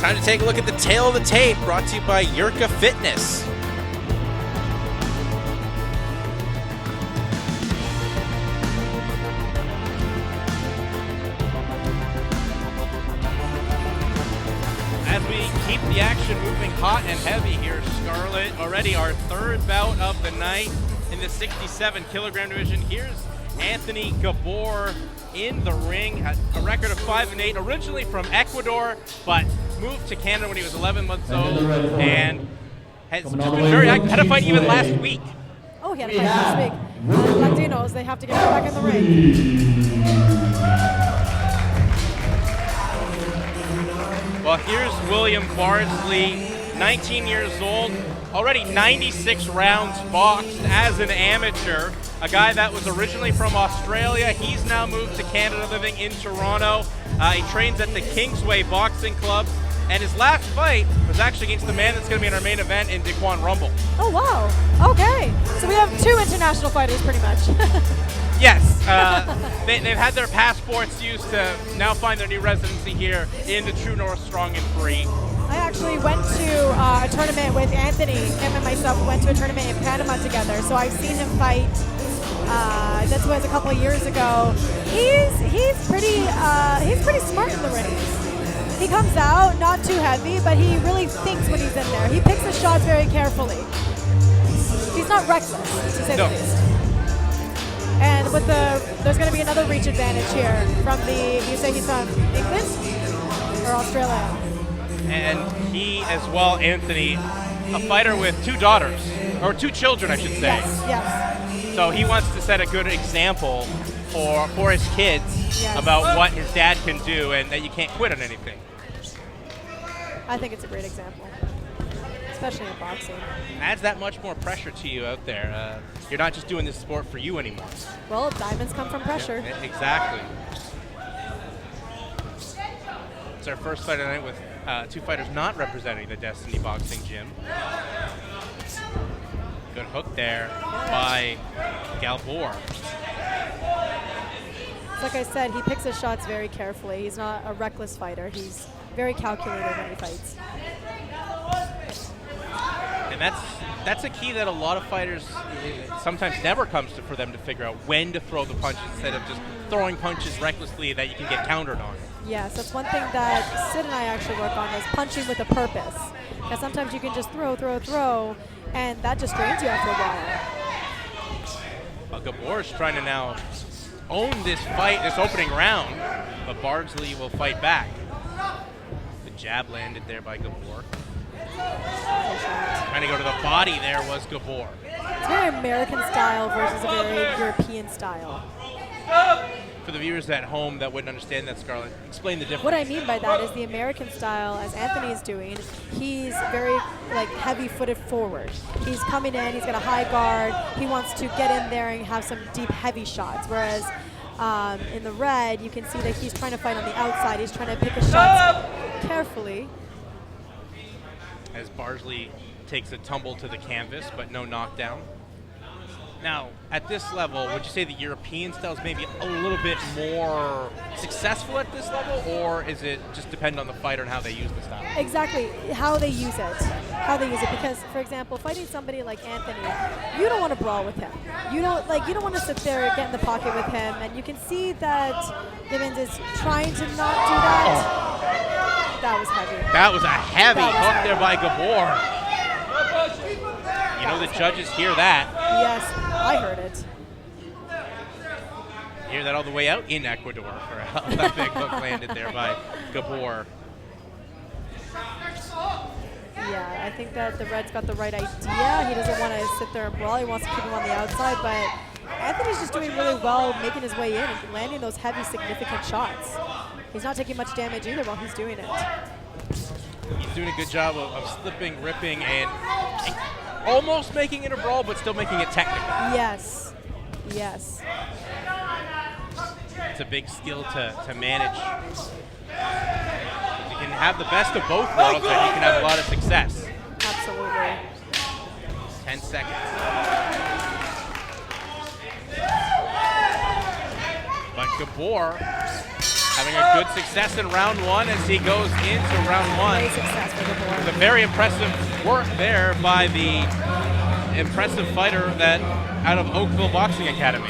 Time to take a look at the tail of the tape, brought to you by Yurka Fitness. As we keep the action moving hot and heavy here, Scarlett, already our third bout of the night in the 67 kilogram division. Here's Anthony Gaibor in the ring, had a record of 5-8, originally from Ecuador, but moved to Canada when he was 11 months old, and has just been very active. Had a fight even last week. Oh, he had a fight last week. Latinos, they have to get back in the ring. Well, here's William Bardsley, 19 years old, already 96 rounds boxed as an amateur. A guy that was originally from Australia. He's now moved to Canada, living in Toronto. He trains at the Kingsway Boxing Club. And his last fight was actually against the man that's going to be in our main event in Daquan Rumble. Oh, wow. Okay. So we have two international fighters, pretty much. Yes. They've had their passports used to now find their new residency here in the True North Strong and Free. I actually went to a tournament with Anthony. Him and myself went to a tournament in Panama together. So I've seen him fight. This was a couple of years ago. He's pretty smart in the ring. He comes out not too heavy, but he really thinks when he's in there. He picks his shots very carefully. He's not reckless, to say the least. And with there's going to be another reach advantage here from you say he's from England or Australia? And he as well, Anthony, a fighter with two daughters, or two children, I should say. Yes. So he wants to set a good example for his kids about what his dad can do and that you can't quit on anything. I think it's a great example, especially in boxing. Adds that much more pressure to you out there. You're not just doing this sport for you anymore. Well, diamonds come from pressure. Yeah, exactly. It's our first fight of the night with two fighters not representing the Destiny Boxing Gym. Good hook there by Gaibor. Like I said, he picks his shots very carefully. He's not a reckless fighter. He's very calculated when he fights. And that's a key that a lot of fighters sometimes never comes to for them to figure out when to throw the punches instead of just throwing punches recklessly that you can get countered on. Yes, that's one thing that Sid and I actually work on is punching with a purpose. Because sometimes you can just throw, and that just drains you after a while. Well, Gaibor is trying to now own this fight, this opening round, but Bardsley will fight back. The jab landed there by Gaibor. Trying to go to the body there was Gaibor. It's very American style versus a very European style. For the viewers at home that wouldn't understand that, Scarlett, explain the difference. What I mean by that is the American style, as Anthony's doing, he's very heavy-footed forward. He's coming in, he's got a high guard, he wants to get in there and have some deep, heavy shots, whereas in the red, you can see that he's trying to fight on the outside. He's trying to pick his shots carefully. As Bardsley takes a tumble to the canvas, but no knockdown. Now, at this level, would you say the European style is maybe a little bit more successful at this level, or is it just depend on the fighter and how they use the style? Exactly, how they use it. Because, for example, fighting somebody like Anthony, you don't want to brawl with him. You don't want to sit there and get in the pocket with him, and you can see that Gibbons is trying to not do that. Oh. That was heavy. That was a heavy hook there by Gaibor. You know the judges hear that. Yes, I heard it. You hear that all the way out in Ecuador for a big hook landed there by Gaibor. Yeah, I think that the red's got the right idea. He doesn't want to sit there and brawl. He wants to keep him on the outside, but Anthony's just doing really well making his way in and landing those heavy, significant shots. He's not taking much damage either while he's doing it. He's doing a good job of slipping, ripping, and almost making it a brawl, but still making it technical. Yes. Yes. It's a big skill to manage. You can have the best of both worlds, and you can have a lot of success. Absolutely. 10 seconds. But Gaibor Having a good success in round one as he goes into round one. Great success for Gaibor. The very impressive work there by the impressive fighter that out of Oakville Boxing Academy.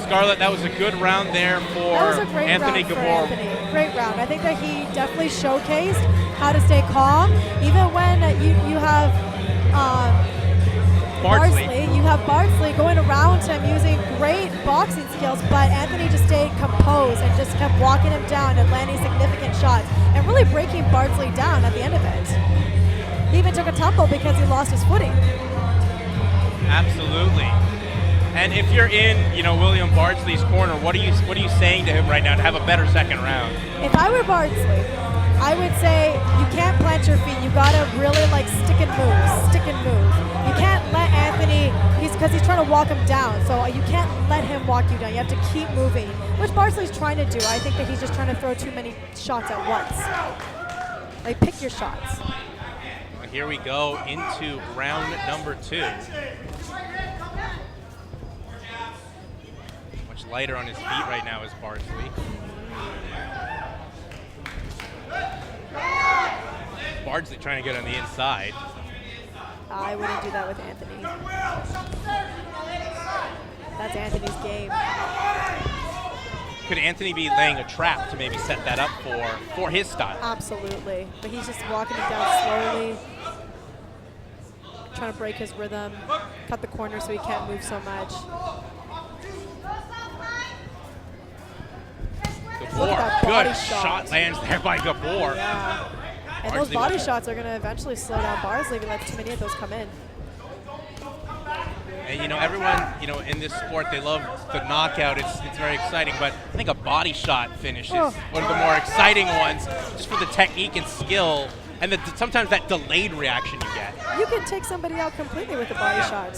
Scarlett, that was a good round there for That was a great Anthony round for Gaibor. Anthony. Great round. I think that he definitely showcased how to stay calm, even when you have Bardsley. You have Bardsley going around him using great boxing skills, but Anthony just stayed composed and just kept walking him down and landing significant shots and really breaking Bardsley down at the end of it. He even took a tumble because he lost his footing. Absolutely. And if you're in, William Bardsley's corner, what are you saying to him right now to have a better second round? If I were Bardsley, I would say you can't plant your feet. You gotta really stick and move. You can't let Anthony, because he's trying to walk him down. So you can't let him walk you down. You have to keep moving, which Bardsley's trying to do. I think that he's just trying to throw too many shots at once. Pick your shots. Well, here we go into round number 2. Much lighter on his feet right now is Bardsley. Bardsley trying to get on the inside. I wouldn't do that with Anthony. That's Anthony's game. Could Anthony be laying a trap to maybe set that up for his style? Absolutely. But he's just walking him down slowly, trying to break his rhythm, cut the corner so he can't move so much. Gaibor, good shot lands there by Gaibor. Yeah. And those body shots are going to eventually slow down Bardsley if he lets too many of those come in. And everyone, in this sport, they love the knockout. It's very exciting, but I think a body shot finish is one of the more exciting ones, just for the technique and skill, and sometimes that delayed reaction you get. You can take somebody out completely with a body shot.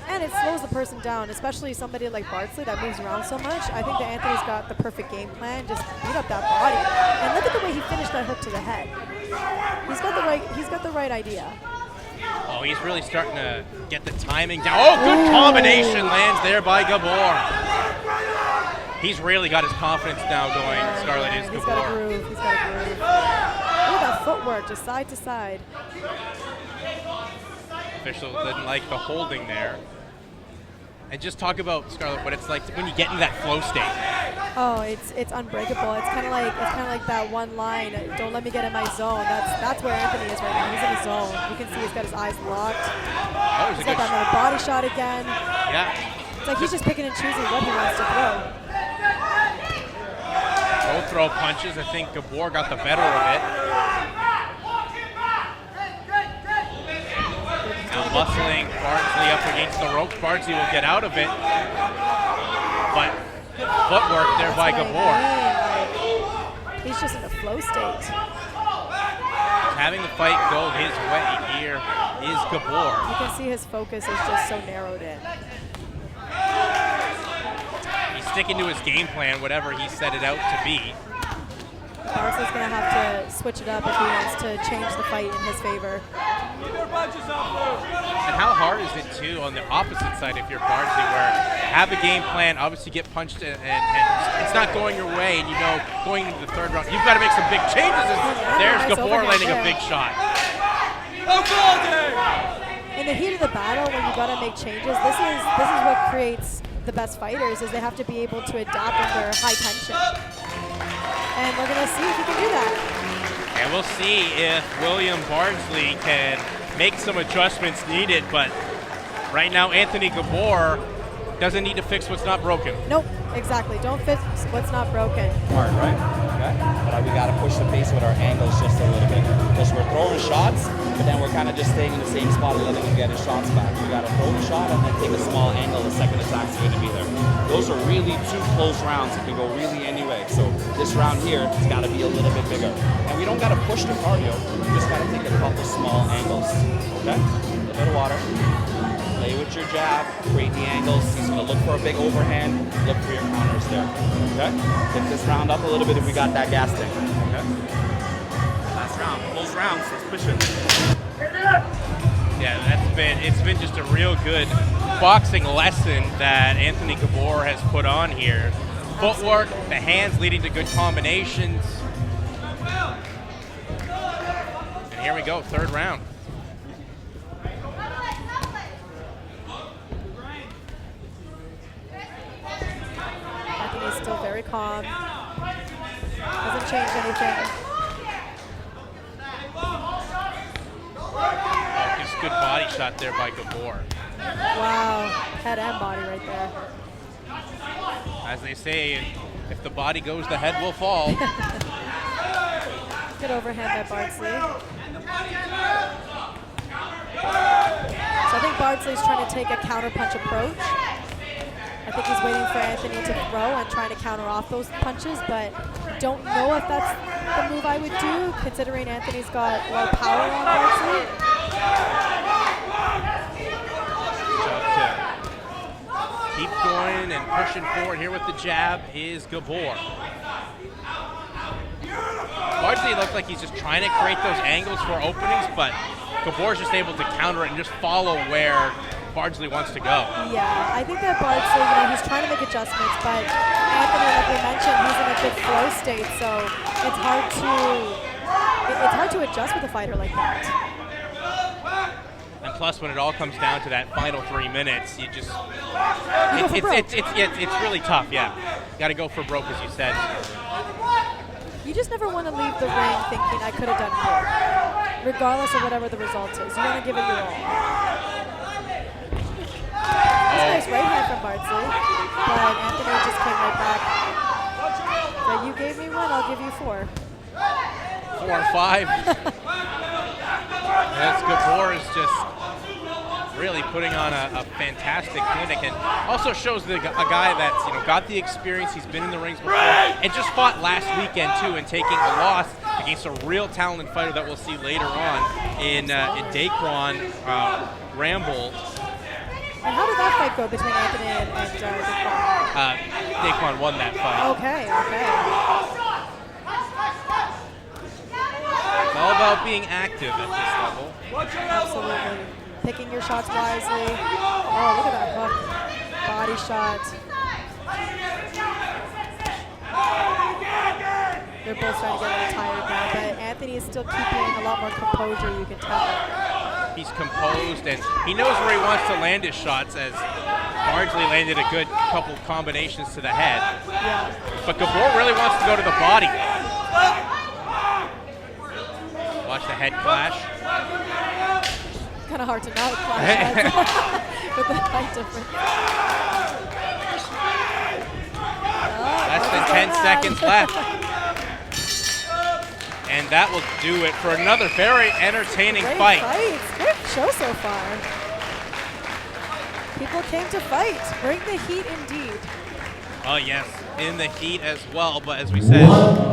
And it slows the person down, especially somebody like Bardsley that moves around so much. I think that Anthony's got the perfect game plan. Just beat up that body. And look at the way he finished that hook to the head. He's got the right idea. Oh, he's really starting to get the timing down. Oh, good combination lands there by Gaibor. He's really got his confidence now going. Scarlett is Gaibor. He's got a groove. Look at that footwork, just side to side. Official didn't like the holding there. And just talk about, Scarlett, what it's like when you get into that flow state. Oh, it's unbreakable. It's kind of like that one line, "Don't let me get in my zone." That's where Anthony is right now. He's in his zone. You can see he's got his eyes locked. Oh, He's got that little body shot again. Yeah. It's like he's just picking and choosing what he wants to throw. Both throw punches. I think Gaibor got the better of it. Now muscling Bardsley up against the rope. Bardsley will get out of it. But good footwork there by Gaibor. He's just in a flow state. Having the fight go his way here is Gaibor. You can see his focus is just so narrowed in. He's sticking to his game plan, whatever he set it out to be. Bardsley's going to have to switch it up if he wants to change the fight in his favor. And how hard is it, too, on the opposite side if you're Bardsley, where have a game plan, obviously get punched and it's not going your way, and going into the third round, you've got to make some big changes. There's Gaibor landing a big shot. In the heat of the battle, when you've got to make changes, this is what creates the best fighters, is they have to be able to adapt under high tension. And we're going to see if he can do that. And we'll see if William Bardsley can make some adjustments needed, but right now Anthony Gaibor doesn't need to fix what's not broken. Nope, exactly. Don't fix what's not broken. Hard, right? Okay. But we got to push the pace with our angles just a little bit. Because we're throwing shots, but then we're kind of just staying in the same spot and letting him get his shots back. We got to throw the shot and then take a small angle. The second attack's going to be there. Those are really two close rounds. It can go really anyway. So this round here, it's got to be a little bit bigger. And we don't got to push the cardio. We just got to take a couple small angles. Okay? A little bit of water. Play with your jab, create the angles. He's going to look for a big overhand, look for your counters there. Okay? Pick this round up a little bit if we got that gas tank. Okay? Last round, close rounds, let's push it. Yeah, it's been just a real good boxing lesson that Anthony Gaibor has put on here. Footwork, the hands leading to good combinations. And here we go, third round. Anthony's still very calm. Doesn't change anything. Oh, just good body shot there by Gaibor. Wow, head and body right there. As they say, if the body goes, the head will fall. Good overhand by Bardsley. So I think Bardsley's trying to take a counter-punch approach. I think he's waiting for Anthony to throw and trying to counter off those punches, but don't know if that's the move I would do, considering Anthony's got a lot of power on Bardsley. Keep going and pushing forward here with the jab is Gaibor. Bardsley looked like he's just trying to create those angles for openings, but Gaibor's just able to counter it and just follow where Bardsley wants to go. Yeah, I think that Bardsley, he's trying to make adjustments, but Anthony, like we mentioned, he's in a good flow state, so it's hard to adjust with a fighter like that. And plus, when it all comes down to that final 3 minutes, you just it's really tough. Yeah, got to go for broke, as you said. You just never want to leave the ring thinking I could have done more, regardless of whatever the result is. You want to give it your all. Nice right hand from Bardsley, but Anthony just came right back. So you gave me one, I'll give you 4. 4 and 5. As Gaibor is just really putting on a fantastic clinic, and also shows a guy that's got the experience. He's been in the rings before, and just fought last weekend too, and taking a loss against a real talented fighter that we'll see later on in Daquan Ramble. And how did that fight go between Anthony and Daquan? Daquan won that fight. Okay. It's all about being active at this level. Absolutely. Picking your shots wisely. Oh, look at that hook. Body shot. They're both starting to get a little tired now, but Anthony is still keeping a lot more composure, you can tell. He's composed, and he knows where he wants to land his shots, as Bardsley landed a good couple combinations to the head. Yeah. But Gaibor really wants to go to the body. Watch the head clash. Kind of hard to not clash with the height difference. Less than 10 seconds left. And that will do it for another very entertaining fight. Great show so far. People came to fight. Bring the heat indeed. Oh yes, in the heat as well. But as we said,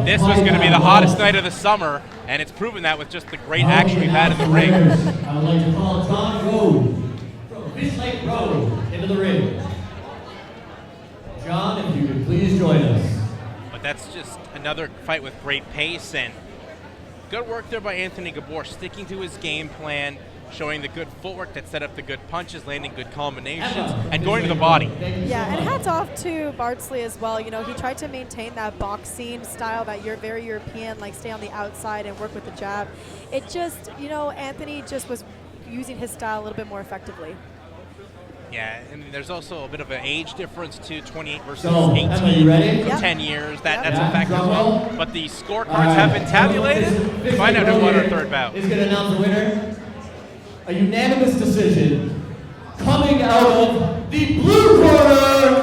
this was going to be the hottest night of the summer, and it's proven that with just the great action we've had in the ring. I would like to call John Road from Fish Lake Road into the ring. John, if you could please join us. But that's just another fight with great pace, and good work there by Anthony Gaibor, sticking to his game plan, showing the good footwork that set up the good punches, landing good combinations, and going to the body. Yeah, and hats off to Bardsley as well. He tried to maintain that boxing style, that you're very European, like stay on the outside and work with the jab. It just, Anthony just was using his style a little bit more effectively. Yeah, and there's also a bit of an age difference too, 28 versus So, 18, Emma, you ready? so Yep. 10 years. That's Yep. a factor as well. But the scorecards have been tabulated. Find out who won our third bout. Is going to announce the winner. A unanimous decision coming out of the blue corner,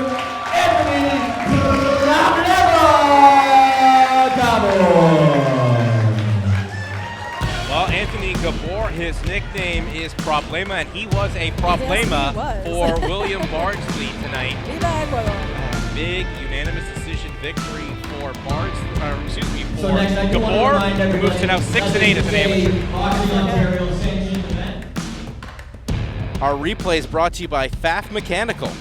Anthony Gaibor. Well, Anthony Gaibor, his nickname is Problema, and he was a Problema Yes, he for was. William Bardsley tonight. Viva Ecuador. Big unanimous decision victory for for So next, I do want to Gaibor, remind who everybody, moves to now 6-8 as an amateur. Boxing Ontario sanctioned event. Our replay is brought to you by Pfaff Mechanical.